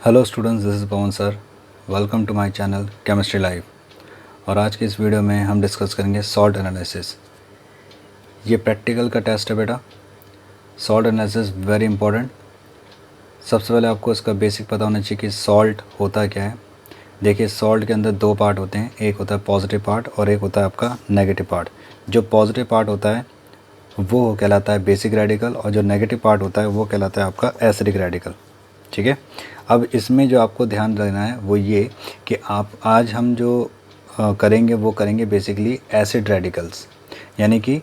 Hello students, this is Pawan sir. Welcome to my channel chemistry live. और आज की इस वीडियो में हम डिस्कस करेंगे सॉल्ट एनालिसिस। ये प्रैक्टिकल का टेस्ट है बेटा। Salt analysis very important. सबसे पहले आपको इसका बेसिक पता होना चाहिए कि सॉल्ट होता क्या है। देखिए, सॉल्ट के अंदर दो पार्ट होते हैं, एक होता है पॉजिटिव पार्ट और एक होता है आपका नेगेटिव पार्ट। जो पॉजिटिव पार्ट होता है वो कहलाता है बेसिक रेडिकल और जो नेगेटिव पार्ट होता है वो कहलाता है आपका एसिडिक रेडिकल। ठीक है। अब इसमें जो आपको ध्यान रखना है वो ये कि आप आज हम जो करेंगे वो करेंगे बेसिकली एसिड रेडिकल्स, यानी कि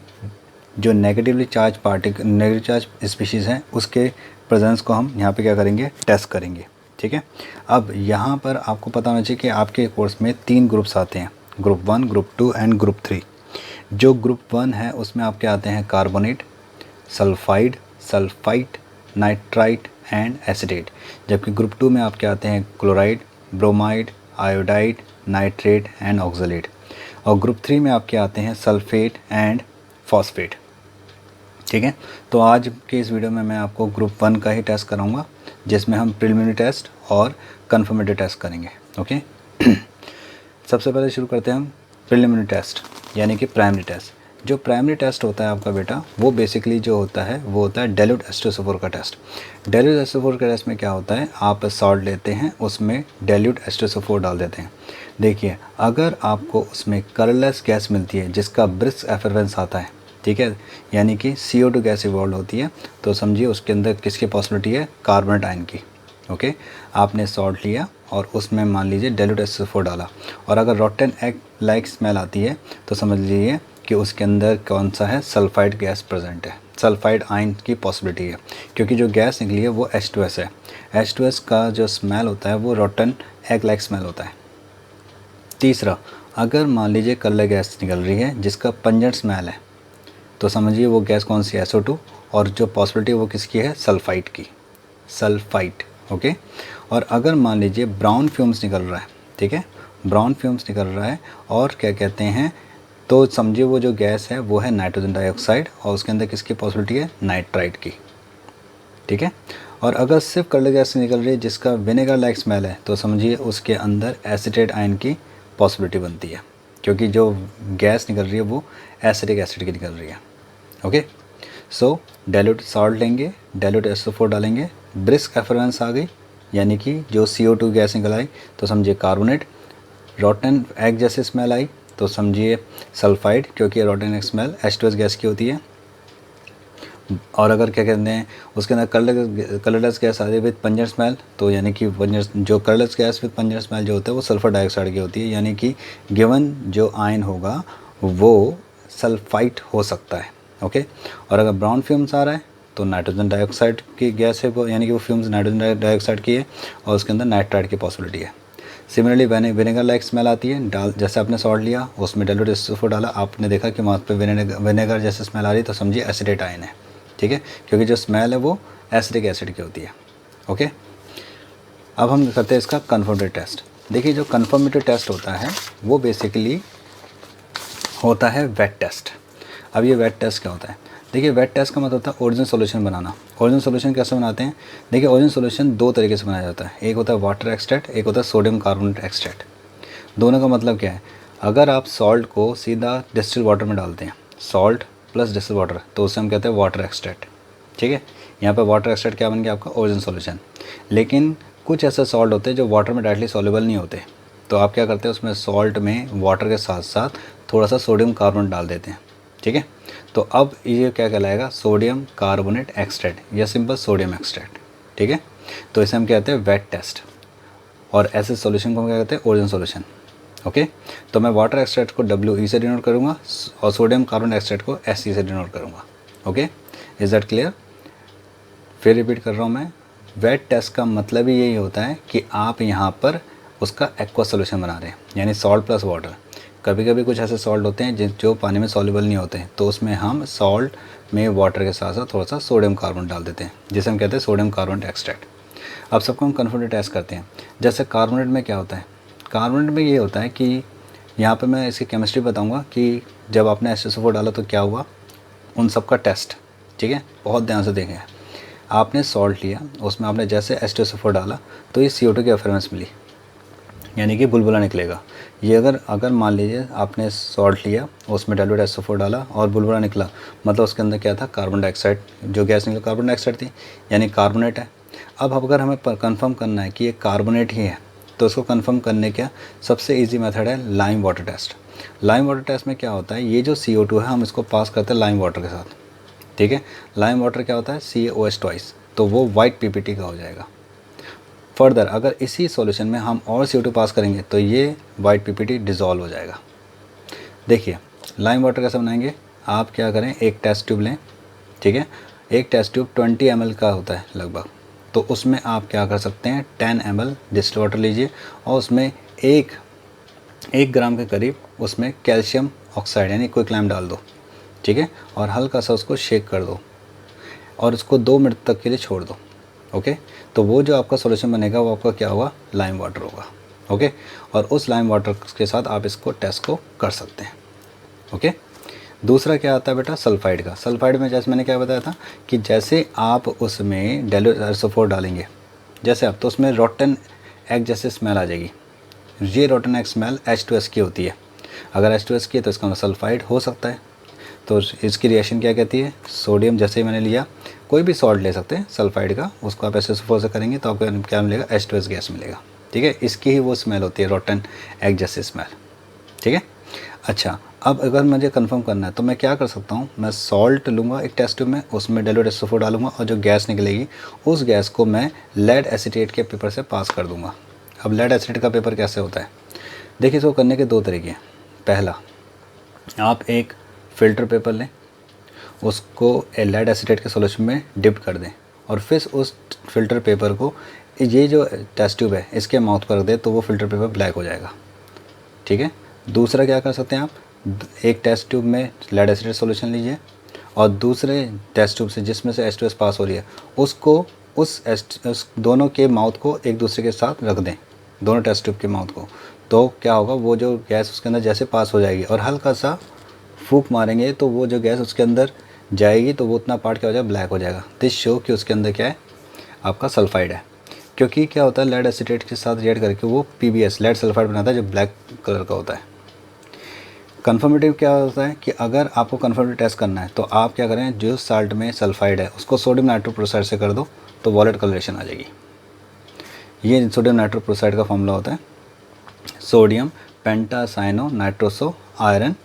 जो नेगेटिव चार्ज स्पीशीज़ हैं उसके प्रेजेंस को हम यहाँ पे क्या करेंगे, टेस्ट करेंगे। ठीक है। अब यहाँ पर आपको पता होना चाहिए कि आपके कोर्स में 3 ग्रुप्स आते हैं, ग्रुप 1, ग्रुप 2 एंड ग्रुप 3। जो ग्रुप 1 है उसमें आपके आते हैं carbonate, sulphide, sulphite, nitrite and acetate. जबकि ग्रुप 2 में आपके आते हैं chloride, bromide, iodide, nitrate and oxalate. और ग्रुप 3 में आपके आते हैं सल्फेट एंड फॉस्फेट। ठीक है। तो आज के इस वीडियो में मैं आपको ग्रुप 1 का ही टेस्ट कराऊंगा, जिसमें हम प्रिलिमिनरी टेस्ट और कन्फर्मेटरी टेस्ट करेंगे। ओके। सबसे पहले शुरू करते हैं हम प्रिलिमिनरी टेस्ट, यानी कि प्राइमरी टेस्ट। जो प्राइमरी टेस्ट होता है आपका बेटा, वो बेसिकली जो होता है वो होता है डाइल्यूट H2SO4 का टेस्ट। डाइल्यूट H2SO4 का टेस्ट में क्या होता है, आप सॉल्ट लेते हैं, उसमें डाइल्यूट H2SO4 डाल देते हैं। देखिए, अगर आपको उसमें कलरलेस गैस मिलती है जिसका ब्रिस्क एफरेंस आता है, ठीक है, यानी कि CO2 गैस इवॉल्व होती है, तो समझिए उसके अंदर किसकी पॉसिबिलिटी है, कार्बोनेट आयन की। ओके। आपने सॉल्ट लिया और उसमें मान लीजिए डाइल्यूट H2SO4 डाला, और अगर रॉटन एग लाइक स्मेल आती है तो समझ लीजिए कि उसके अंदर कौन सा है, सल्फाइड गैस प्रेजेंट है, सल्फाइड आयन की पॉसिबिलिटी है, क्योंकि जो गैस निकली है वो H2S है। H2S का जो स्मेल होता है वो रॉटन एग लाइक स्मेल होता है। तीसरा, अगर मान लीजिए कलर गैस निकल रही है जिसका पंजेंट स्मेल है, तो समझिए वो गैस कौन सी है, SO2, और जो पॉसिबिलिटी वो किसकी है, सल्फाइड की, सल्फाइड। ओके। और अगर मान लीजिए ब्राउन फ्यूम्स निकल रहा है, ठीक है, ब्राउन फ्यूम्स निकल रहा है और क्या कहते हैं, तो समझिए वो जो गैस है वो है नाइट्रोजन डाइऑक्साइड, और उसके अंदर किसकी पॉसिबिलिटी है, नाइट्राइट की। ठीक है। और अगर सिर्फ कलर गैस निकल रही है जिसका विनेगर लाइक स्मेल है, तो समझिए उसके अंदर एसिटेट आयन की पॉसिबिलिटी बनती है, क्योंकि जो गैस निकल रही है वो एसिडिक एसिड की निकल रही है। ओके। सो डाइल्यूट सॉल्ट लेंगे, डाइल्यूट SO4 डालेंगे, ब्रिस्क एफरेंस आ गई, यानी कि जो CO2 गैस निकल आई तो समझिए कार्बोनेट, रॉटन एग जैसे स्मेल आई तो समझिए सल्फाइड, क्योंकि रॉटन एग स्मेल H2S गैस की होती है। और अगर क्या कहते हैं उसके अंदर कलरलेस गैस आ रही है विद पंजेंट स्मेल, तो यानी कि जो colourless gas with pungent smell जो होता है वो सल्फर डाइऑक्साइड की होती है, यानी कि गिवन जो आयन होगा वो सल्फाइट हो सकता है। ओके। और अगर ब्राउन फ्यूम्स आ रहा है तो नाइट्रोजन डाइऑक्साइड की गैस है वो, यानी कि वो फ्यूम्स नाइट्रोजन डाइऑक्साइड की है और उसके अंदर नाइट्राइट की पॉसिबिलिटी है। सिमिलरली विनेगर लाइक स्मेल आती है, जैसे आपने सॉल्ट लिया उसमें डाइल्यूट H2SO4 डाला, आपने देखा कि वहाँ पे विनेगर जैसे स्मेल आ रही है, तो समझिए एसिडेट आयन है। ठीक है, क्योंकि जो स्मेल है वो एसिडिक एसिड की होती है। ओके। अब हम करते हैं इसका कन्फर्मेटरी टेस्ट। देखिए, जो कन्फर्मेटरी टेस्ट होता है वो बेसिकली होता है वेट टेस्ट। अब ये वेट टेस्ट क्या होता है, देखिए वेट टेस्ट का मतलब होता है ओरिजिनल सॉल्यूशन बनाना। ओरिजिनल सॉल्यूशन कैसे बनाते हैं, देखिए ओरिजिनल सॉल्यूशन 2 तरीके से बनाया जाता है, एक होता है वाटर एक्सट्रैक्ट, एक होता है सोडियम कार्बोनेट एक्सट्रैक्ट। दोनों का मतलब क्या है, अगर आप सॉल्ट को सीधा डिस्टिल वाटर में डालते हैं, सॉल्ट प्लस डिस्टिल वाटर, तो उसे हम कहते हैं वाटर एक्सट्रैक्ट। ठीक है। यहाँ पर वाटर एक्सट्रैक्ट क्या बन गया, आपका ओरिजिनल सॉल्यूशन। लेकिन कुछ ऐसे सॉल्ट होते हैं जो वाटर में डायरेक्टली सॉल्युबल नहीं होते, तो आप क्या करते हैं उसमें सॉल्ट में वाटर के साथ साथ थोड़ा सा सोडियम कार्बोनेट डाल देते हैं। ठीक है। तो अब ये क्या कहलाएगा, सोडियम कार्बोनेट एक्सट्रैक्ट या सिंपल सोडियम एक्सट्रैक्ट। ठीक है। तो इसे हम कहते हैं वेट टेस्ट, और ऐसे सॉल्यूशन को हम क्या कहते हैं, ओरिजिनल सॉल्यूशन। ओके। तो मैं वाटर एक्सट्रैक्ट को WE से डिनोट करूँगा और सोडियम कार्बोनेट एक्सट्रैक्ट को SC से डिनोट करूँगा। ओके। Is that clear. फिर रिपीट कर रहा हूँ मैं, वेट टेस्ट का मतलब ही यही होता है कि आप यहाँ पर उसका एक्वा सोल्यूशन बना रहे हैं, यानी सॉल्ट प्लस वाटर। कभी कभी कुछ ऐसे सॉल्ट होते हैं जो पानी में सॉल्युबल नहीं होते हैं, तो उसमें हम सॉल्ट में वाटर के साथ साथ थोड़ा सा सोडियम कार्बोनेट डाल देते हैं, जिसे हम कहते हैं सोडियम कार्बोनेट एक्सट्रैक्ट। अब सबको हम कन्फर्मेटरी टेस्ट करते हैं। जैसे कार्बोनेट में क्या होता है, कार्बोनेट में ये होता है कि यहाँ पे मैं इसकी केमिस्ट्री बताऊँगा कि जब आपने H2SO4 डाला तो क्या हुआ, उन सब का टेस्ट। ठीक है, बहुत ध्यान से देखें। आपने सॉल्ट लिया, उसमें आपने जैसे H2SO4 डाला तो ये CO2 की अफेरेंस मिली, यानी कि बुलबुला निकलेगा। ये अगर मान लीजिए आपने सॉल्ट लिया, उसमें डाइल्यूट SO4 डाला और बुलबुला निकला, मतलब उसके अंदर क्या था, कार्बन डाइऑक्साइड, जो गैस निकली कार्बन डाइऑक्साइड थी, यानी कार्बोनेट है। अब अगर हमें कंफर्म करना है कि ये कार्बोनेट ही है, तो उसको कंफर्म करने का सबसे ईजी मेथड है lime water test. Lime water test में क्या होता है, ये जो CO2 है हम इसको पास करते हैं लाइम वाटर के साथ, ठीक है। लाइम वाटर क्या होता है, CaOH ट्वाइस, तो वो वाइट PPT का हो जाएगा। फर्दर अगर इसी सॉल्यूशन में हम और CO2 पास करेंगे तो ये वाइट PPT डिज़ोल्व हो जाएगा। देखिए लाइम वाटर कैसे बनाएंगे, आप क्या करें, एक टेस्ट ट्यूब लें, ठीक है। एक टेस्ट ट्यूब 20 ml का होता है लगभग, तो उसमें आप क्या कर सकते हैं, 10 ml डिस्टिल वाटर लीजिए और उसमें एक ग्राम के करीब उसमें कैल्शियम ऑक्साइड यानी क्विकलैम डाल दो, ठीक है, और हल्का सा उसको शेक कर दो और उसको 2 मिनट तक के लिए छोड़ दो, ओके। तो वो जो आपका सॉल्यूशन बनेगा वो आपका क्या होगा, लाइम वाटर होगा, ओके। और उस लाइम वाटर के साथ आप इसको टेस्ट को कर सकते हैं, ओके। दूसरा क्या आता है बेटा, सल्फाइड का। सल्फाइड में जैसे मैंने क्या बताया था कि जैसे आप उसमें डाइल्यूट SO4 डालेंगे, जैसे आप, तो उसमें रॉटन एग जैसे स्मेल आ जाएगी। ये रॉटन एग स्मेल H2S की होती है। अगर H2S की है तो इसका मतलब सल्फाइड हो सकता है। तो इसकी रिएक्शन क्या कहती है, सोडियम, जैसे ही मैंने लिया, कोई भी सॉल्ट ले सकते हैं सल्फाइड का, उसको आप SO4 से करेंगे तो आपको क्या मिलेगा, H2S गैस मिलेगा, ठीक है। इसकी ही वो स्मेल होती है, रॉटन एग जैसे स्मेल, ठीक है। अच्छा, अब अगर मुझे कंफर्म करना है तो मैं क्या कर सकता हूँ, मैं सॉल्ट लूँगा एक टेस्ट ट्यूब में, उसमें डाइल्यूट SO4 डालूंगा और जो गैस निकलेगी उस गैस को मैं लेड एसीटेट के पेपर से पास कर दूँगा। अब लेड एसीटेट का पेपर कैसे होता है, देखिए इसको करने के 2 तरीके हैं। पहला, आप एक फ़िल्टर पेपर लें, उसको लेड एसीटेट के सॉल्यूशन में डिप कर दें और फिर उस फ़िल्टर पेपर को ये जो टेस्ट ट्यूब है इसके माउथ पर रख दें, तो वो फ़िल्टर पेपर ब्लैक हो जाएगा, ठीक है। दूसरा क्या कर सकते हैं आप, एक टेस्ट ट्यूब में लेड एसिडेट सॉल्यूशन लीजिए और दूसरे टेस्ट ट्यूब से जिसमें से H2S पास हो रही है उसको उस दोनों के माउथ को एक दूसरे के साथ रख दें, दोनों टेस्ट ट्यूब के माउथ को। तो क्या होगा, वो जो गैस उसके अंदर जैसे पास हो जाएगी और हल्का सा फूंक मारेंगे तो वो जो गैस उसके अंदर जाएगी तो वो उतना पार्ट क्या हो जाएगा, ब्लैक हो जाएगा। दिस शो कि उसके अंदर क्या है, आपका सल्फाइड है। क्योंकि क्या होता है, लेड एसीटेट के साथ रिएक्ट करके वो PbS लेड सल्फाइड बनाता है जो ब्लैक कलर का होता है। कन्फर्मेटिव क्या होता है कि अगर आपको कन्फर्मेटिव टेस्ट करना है तो आप क्या करें, जो साल्ट में सल्फाइड है उसको सोडियम नाइट्रोक्लोराइड से कर दो तो वॉलेट कलरेशन आ जाएगी। ये सोडियम नाइट्रोक्लोराइड का फॉर्मूला होता है, सोडियम पेंटासाइनो नाइट्रोसो आयरन,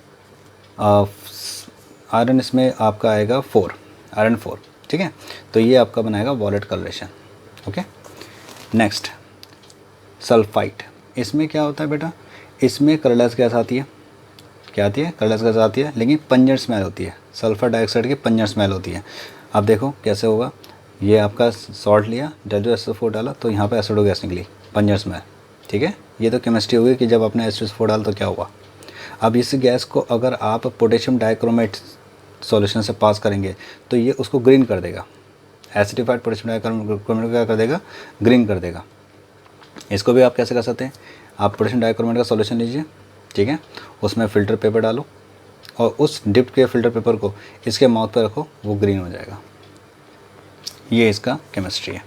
आयरन इसमें आपका आएगा 4, आयरन 4, ठीक है। तो ये आपका बनाएगा wallet colouration, okay. Next sulphite, इसमें क्या होता है बेटा, इसमें कलरलेस गैस आती है, क्या आती है, कलरलेस गैस आती है, लेकिन पंजेंट स्मेल होती है, सल्फर डाइऑक्साइड की पंजेंट स्मेल होती है। अब देखो कैसे होगा, ये आपका सॉल्ट लिया, डाइल्यूट SO4 डाला तो यहाँ पे एसिडो गैस निकली, पंजेंट स्मेल, ठीक है। ये तो केमिस्ट्री होगी कि जब आपने H2SO4 डाला तो क्या हुआ। अब इस गैस को अगर आप पोटेशियम डाइक्रोमेट सॉल्यूशन से पास करेंगे तो ये उसको ग्रीन कर देगा, एसिडिफाइड पोटेशियम डाइक्रोमेट को क्या कर देगा, ग्रीन कर देगा। इसको भी आप कैसे कर सकते हैं, आप पोटेशियम डाइक्रोमेट का सॉल्यूशन लीजिए, ठीक है, उसमें फ़िल्टर पेपर डालो और उस डिप के फ़िल्टर पेपर को इसके माउथ पर रखो, वो ग्रीन हो जाएगा। ये इसका केमिस्ट्री है।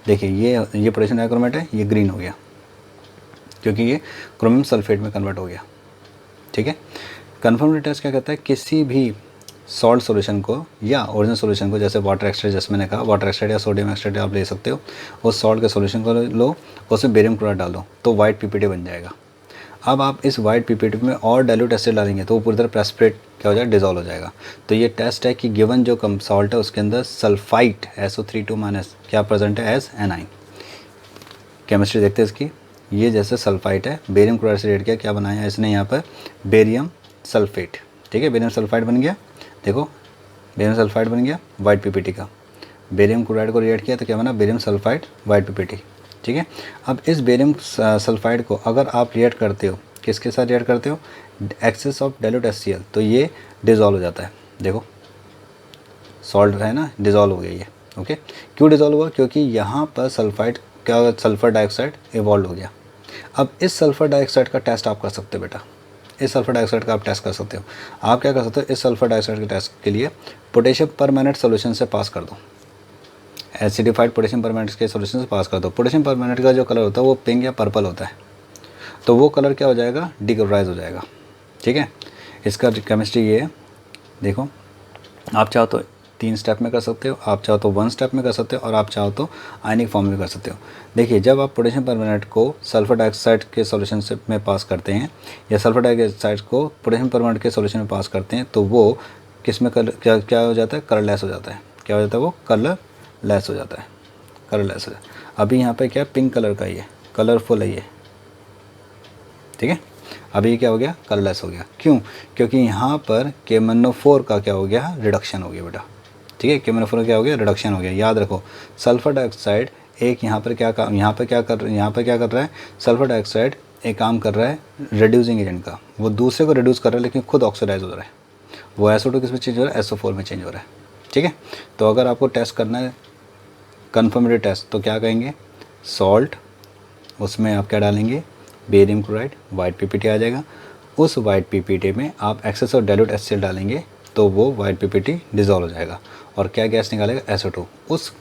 देखिए ये पोटेशियम डाइक्रोमेट है, ये ग्रीन हो गया क्योंकि ये क्रोमियम सल्फेट में कन्वर्ट हो गया, ठीक है। कन्फर्मेटिव टेस्ट क्या कहता है, किसी भी सॉल्ट सॉल्यूशन को या ओरिजिनल सॉल्यूशन को, जैसे वाटर एक्सट्रेट, जैसे मैंने कहा वाटर एक्सट्रेट या सोडियम एक्सट्रेट आप ले सकते हो, उस सॉल्ट के सॉल्यूशन को लो, उसमें बेरियम क्लोराइड डालो तो वाइट PPT बन जाएगा। अब आप इस वाइट PPT में और डाइल्यूट एसिड डालेंगे तो वो पूरी तरह प्रेसिपिटेट क्या हो जाएगा, डिजोल्व हो जाएगा। तो ये टेस्ट है कि गिवन जो कम सॉल्ट है उसके अंदर सल्फाइट SO32- क्या प्रेजेंट है एज एनाइन। केमिस्ट्री देखते हैं इसकी, ये जैसे सल्फाइट है, बेरियम क्लोराइड से रिएक्ट किया, क्या बनाया है इसने यहाँ पर, बेरियम सल्फेट, ठीक है, बेरियम सल्फाइड बन गया। देखो बेरियम सल्फाइड बन गया वाइट PPT का, बेरियम क्लोराइड को रिएक्ट किया तो क्या बना, बेरियम सल्फाइड वाइट PPT, ठीक है। अब इस बेरियम सल्फाइड को अगर आप रिएक्ट करते हो, किसके साथ रिएक्ट करते हो, एक्सेस ऑफ डाइल्यूट HCl, तो ये डिज़ोल्व हो जाता है। देखो सॉल्ट है ना, डिज़ोल्व हो गया ये, ओके। क्यों डिज़ोल्व हुआ, क्योंकि यहाँ पर सल्फाइड क्या, सल्फर डाइऑक्साइड इवॉल्व हो गया। अब इस सल्फर डाइऑक्साइड का टेस्ट आप कर सकते हो बेटा, इस सल्फर डाइऑक्साइड का आप टेस्ट कर सकते हो। आप क्या कर सकते हो, इस सल्फर डाइऑक्साइड के टेस्ट के लिए पोटेशियम परमैनेंट सॉल्यूशन से पास कर दो, एसिडिफाइड पोटेशियम परमैंगनेट के सॉल्यूशन से पास कर दो। पोटेशियम परमैंगनेट का जो कलर होता है वो पिंक या पर्पल होता है, तो वो कलर क्या हो जाएगा, डिकलराइज हो जाएगा। ठीक है, इसका केमिस्ट्री ये है। देखो, आप चाहो तो 3 स्टेप में कर सकते हो, आप चाहो तो 1 स्टेप में कर सकते हो, और आप चाहो तो आयनिक फॉर्म में कर सकते हो। देखिए, जब आप पोटेशियम परमैंगनेट को सल्फर डाइऑक्साइड के सॉल्यूशन से में पास करते हैं, या सल्फर डाइऑक्साइड को पोटेशियम परमैंगनेट के सॉल्यूशन में पास करते हैं, तो वो किस में क्या हो जाता है, कलरलेस हो जाता है। क्या हो जाता है, वो कलरलेस हो जाता है, कलरलेस हो जाता है। अभी यहाँ पे क्या पिंक कलर का ही है, कलरफुल है ये। ठीक है, अभी क्या हो गया, कलरलेस हो गया। क्यों? क्योंकि यहाँ पर KMnO4 का क्या हो गया, रिडक्शन हो गया बेटा। ठीक है, KMnO4 क्या हो गया, रिडक्शन हो गया। याद रखो, सल्फर डाइऑक्साइड एक यहाँ पर क्या कर रहा है, सल्फर डाइऑक्साइड एक काम कर रहा है रिड्यूसिंग एजेंट का, वो दूसरे को रिड्यूस कर रहा है लेकिन खुद ऑक्सीडाइज हो रहा है। वो SO2 किस में चेंज हो रहा है, SO4 में चेंज हो रहा है। ठीक है, तो अगर आपको टेस्ट करना है कन्फर्मेटरी टेस्ट, तो क्या कहेंगे, सॉल्ट, उसमें आप क्या डालेंगे, बेरियम क्लोराइड, वाइट PPT आ जाएगा। उस वाइट PPT में आप एक्सेस और डाइल्यूट HCl डालेंगे, तो वो वाइट PPT डिज़ोल्व हो जाएगा, और क्या गैस निकालेगा, SO2। उस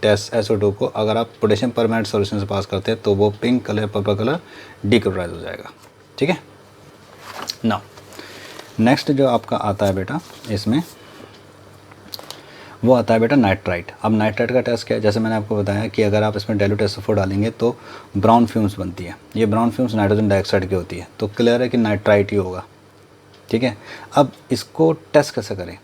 टेस्ट SO2 को अगर आप पोटेशियम परमैंगनेट सॉल्यूशन से पास करते हैं, तो वो pink colour, purple colour decolourise हो जाएगा। ठीक है, नाउ नेक्स्ट जो आपका आता है बेटा, इसमें वो आता है बेटा नाइट्राइट। अब नाइट्राइट का टेस्ट क्या है, जैसे मैंने आपको बताया कि अगर आप इसमें डाइल्यूट SO4 डालेंगे तो ब्राउन फ्यूम्स बनती है। ये ब्राउन फ्यूम्स नाइट्रोजन डाइऑक्साइड की होती है, तो क्लियर है कि नाइट्राइट ही होगा। ठीक है, अब इसको टेस्ट कैसे करें,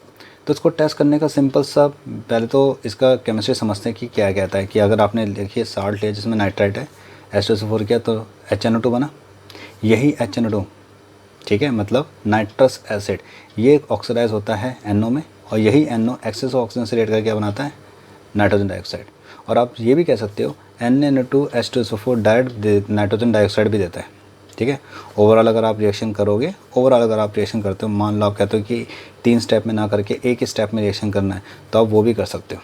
तो इसको टेस्ट करने का सिंपल सा, पहले तो इसका केमिस्ट्री समझते हैं कि क्या कहता है। कि अगर आपने देखिए साल्ट लिया जिसमें नाइट्राइट है, H2SO4 किया तो HNO2 बना, यही HNO2, ठीक है, मतलब नाइट्रस एसिड, ये ऑक्सीडाइज होता है NO में, और यही NO एक्सेस ऑक्सीजन से रिएक्ट करके क्या बनाता है, नाइट्रोजन डाइऑक्साइड। और आप ये भी कह सकते हो NaNO2 H2SO4 direct nitrogen dioxide भी देता है। ठीक है, ओवरऑल अगर आप रिएक्शन करोगे, ओवरऑल अगर आप रिएक्शन करते हो, मान लो आप कहते हो कि 3 स्टेप में ना करके एक ही स्टेप में रिएक्शन करना है, तो आप वो भी कर सकते हो।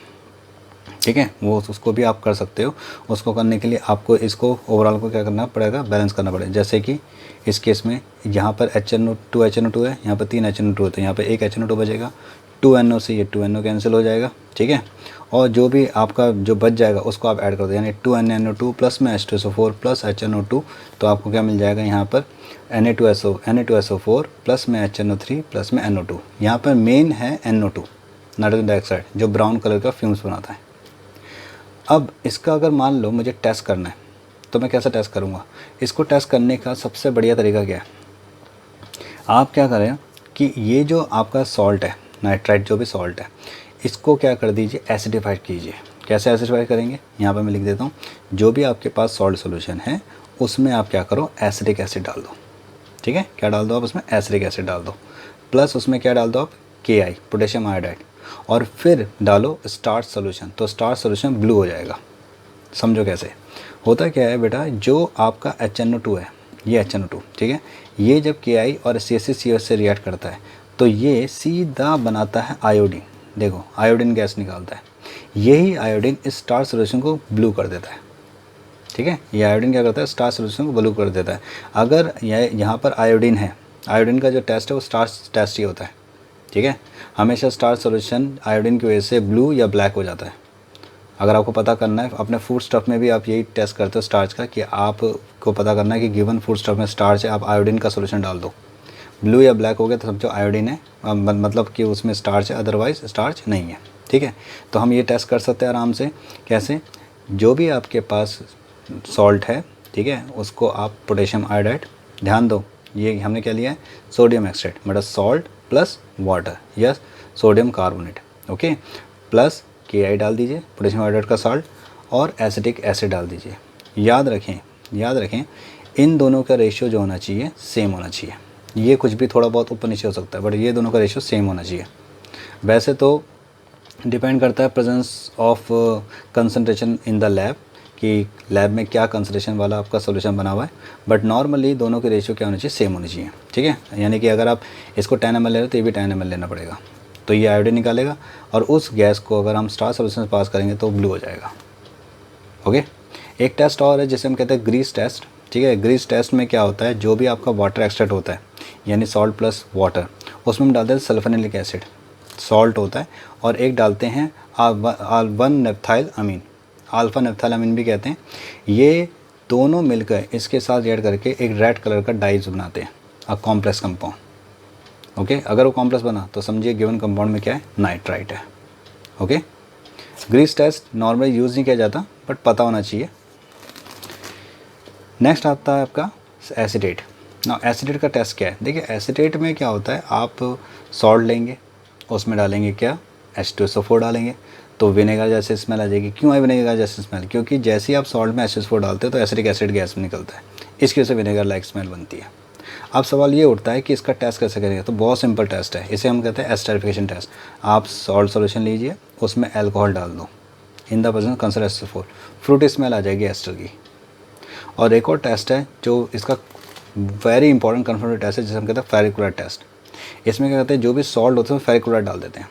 ठीक है, वो उसको भी आप कर सकते हो। उसको करने के लिए आपको इसको ओवरऑल को क्या करना पड़ेगा, बैलेंस करना पड़ेगा। जैसे कि इस केस में यहाँ पर HNO2 है, यहाँ पर 3 HNO2 होते हैं, यहाँ पर एक HNO2 बचेगा, 2 NO से ये 2 NO कैंसिल हो जाएगा। ठीक है, और जो भी आपका जो बच जाएगा उसको आप ऐड कर दो, यानी 2 NaNO2 प्लस में H2SO4 प्लस HNO2, तो आपको क्या मिल जाएगा यहाँ पर Na2SO4 प्लस में HNO3 प्लस में NO2। यहाँ पर मेन है NO2 नाइट्रोजन डाइऑक्साइड, जो ब्राउन कलर का फ्यूम्स बनाता है। अब इसका अगर मान लो मुझे टेस्ट करना है, तो मैं कैसे टेस्ट करूँगा, इसको टेस्ट करने का सबसे बढ़िया तरीका क्या है, आप क्या करें कि ये जो आपका सॉल्ट है, नाइट्राइट जो भी सॉल्ट है, इसको क्या कर दीजिए, एसिडिफाइड कीजिए। कैसे एसिडिफाइड करेंगे, यहाँ पर मैं लिख देता हूँ, जो भी आपके पास सॉल्ट सॉल्यूशन है उसमें आप क्या करो, एसिडिक एसिड डाल दो। ठीक है, क्या डाल दो आप उसमें, एसिडिक एसिड डाल दो, प्लस उसमें क्या डाल दो आप, Ki पोटेशियम आयोडाइड, और फिर डालो स्टार्च सॉल्यूशन, तो स्टार्च सॉल्यूशन ब्लू हो जाएगा। समझो कैसे होता क्या है बेटा, जो आपका HNO2 है, ये HNO2, ठीक है, ये जब Ki और CaCO से रिएक्ट करता है तो ये सीधा बनाता है आयोडीन। देखो, आयोडीन गैस निकालता है, यही आयोडीन इस स्टार्च सॉल्यूशन को ब्लू कर देता है। ठीक है, ये आयोडीन क्या करता है, स्टार्च सॉल्यूशन को ब्लू कर देता है। अगर यहाँ पर आयोडीन है, आयोडीन का जो टेस्ट है वो स्टार्च टेस्ट ही होता है। ठीक है, हमेशा स्टार्च सॉल्यूशन आयोडीन की वजह से ब्लू या ब्लैक हो जाता है। अगर आपको पता करना है, अपने फूड स्टफ में भी आप यही टेस्ट करते हो स्टार्च का, कि आपको पता करना है कि गिवन फूड स्टफ में स्टार्च है, आप आयोडीन का सॉल्यूशन डाल दो, ब्लू या ब्लैक हो गया तो समझो आयोडीन है, मतलब कि उसमें स्टार्च है, अदरवाइज स्टार्च नहीं है। ठीक है, तो हम ये टेस्ट कर सकते हैं आराम से। कैसे, जो भी आपके पास सॉल्ट है, ठीक है, उसको आप पोटेशियम आयोडाइड, ध्यान दो ये हमने क्या लिया है, सोडियम एक्सट्रेट, मतलब सॉल्ट प्लस वाटर या sodium carbonate, okay, plus Ki डाल दीजिए, पोटेशियम आयोडाइड का साल्ट, और एसिटिक एसिड डाल दीजिए। याद रखें इन दोनों का रेशियो जो होना चाहिए सेम होना चाहिए। ये कुछ भी थोड़ा बहुत ऊपर नीचे हो सकता है, बट ये दोनों का रेशियो सेम होना चाहिए। वैसे तो डिपेंड करता है presence of concentration in the lab, कि लैब में क्या कंसंट्रेशन वाला आपका सॉल्यूशन बना हुआ है, बट नॉर्मली दोनों के रेशियो क्या होने चाहिए, सेम होनी चाहिए। ठीक है, यानी कि अगर आप इसको 10 ml ले रहे हो तो ये भी 10 ml लेना पड़ेगा, तो ये आयोडीन निकालेगा, और उस गैस को अगर हम स्टार्च सॉल्यूशन से पास करेंगे तो ब्लू हो जाएगा। ओके, एक टेस्ट और है जिसे हम कहते हैं ग्रीस टेस्ट। ठीक है, ग्रीस टेस्ट में क्या होता है, जो भी आपका वाटर एक्सट्रैक्ट होता है, यानी सॉल्ट प्लस वाटर, उसमें हम डालते हैं सल्फोनिलिक एसिड, सॉल्ट होता है, और एक डालते हैं अल्फा नेप्थाइल अमीन, अल्फा नेप्थाइल अमीन भी कहते हैं। ये दोनों मिलकर इसके साथ रिएक्ट करके एक रेड कलर का डाइज बनाते हैं, अ कॉम्प्लेक्स कंपाउंड। ओके, अगर वो कॉम्प्लेक्स बना तो समझिए गिवन कंपाउंड में क्या है, नाइट्राइट है। Okay, grease test normally use नहीं किया जाता बट पता होना चाहिए। नेक्स्ट आता है आपका एसिडेट। ना एसिडेट का टेस्ट क्या है, देखिए एसिडेट में क्या होता है, आप सॉल्ट लेंगे, उसमें डालेंगे क्या, H2SO4 डालेंगे, तो विनेगर जैसे स्मेल आ जाएगी। क्यों आई विनेगर जैसे स्मेल, क्योंकि जैसे ही आप सॉल्ट में H2SO4 डालते हो तो एसिडिक एसिड गैस निकलता है, इसकी वजह से विनेगर लाइक स्मेल बनती है। अब सवाल ये उठता है कि इसका टेस्ट कैसे करेंगे, तो बहुत सिंपल टेस्ट है, इसे हम कहते हैं एस्टरिफिकेशन टेस्ट। आप सॉल्ट सॉल्यूशन लीजिए, उसमें अल्कोहल डाल दो, in the presence consider H2SO4, fruity smell आ जाएगी एस्टर की। और एक और टेस्ट है जो इसका वेरी इंपॉर्टेंट कन्फर्मेटिव टेस्ट है, जिसे हम कहते हैं फेरिकुलर टेस्ट। इसमें क्या कहते हैं, जो भी सॉल्ट होता है फेरिकुलर डाल देते हैं,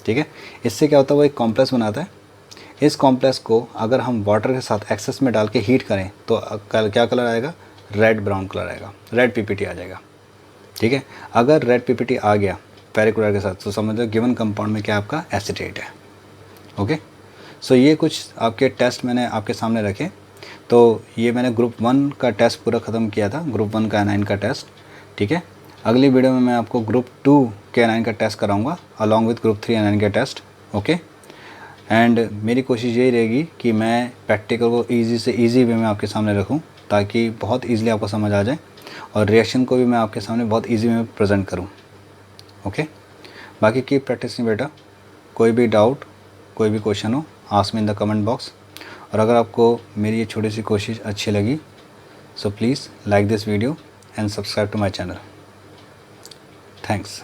ठीक है। इससे क्या होता है, वो एक कॉम्प्लेक्स बनाता है। इस कॉम्प्लेक्स को अगर हम वाटर के साथ एक्सेस में डाल के हीट करें तो क्या कलर आएगा, रेड ब्राउन कलर आएगा, रेड पीपीटी आ जाएगा, ठीक है। अगर रेड पीपीटी आ गया फेरिकुलर के साथ तो समझ लो गिवन कंपाउंड में क्या आपका एसिटेट है। ओके, सो ये कुछ आपके टेस्ट मैंने आपके सामने रखे। तो ये मैंने ग्रुप 1 का टेस्ट पूरा ख़त्म किया था, ग्रुप 1 का एनाइन का टेस्ट, ठीक है। अगली वीडियो में मैं आपको ग्रुप 2 के एनाइन का टेस्ट कराऊंगा अलॉन्ग विथ ग्रुप 3 एनाइन का टेस्ट। ओके, एंड मेरी कोशिश यही रहेगी कि मैं प्रैक्टिकल को ईजी से ईजी वे में आपके सामने रखूं, ताकि बहुत ईजिली आपको समझ आ जाए, और रिएक्शन को भी मैं आपके सामने बहुत ईजी वे में प्रेजेंट करूं। ओके, बाकी कीप प्रैक्टिसिंग बेटा। कोई भी डाउट, कोई भी क्वेश्चन हो, ask me in the comment box. और अगर आपको मेरी ये छोटी सी कोशिश अच्छी लगी so please like this video and subscribe to my channel. Thanks.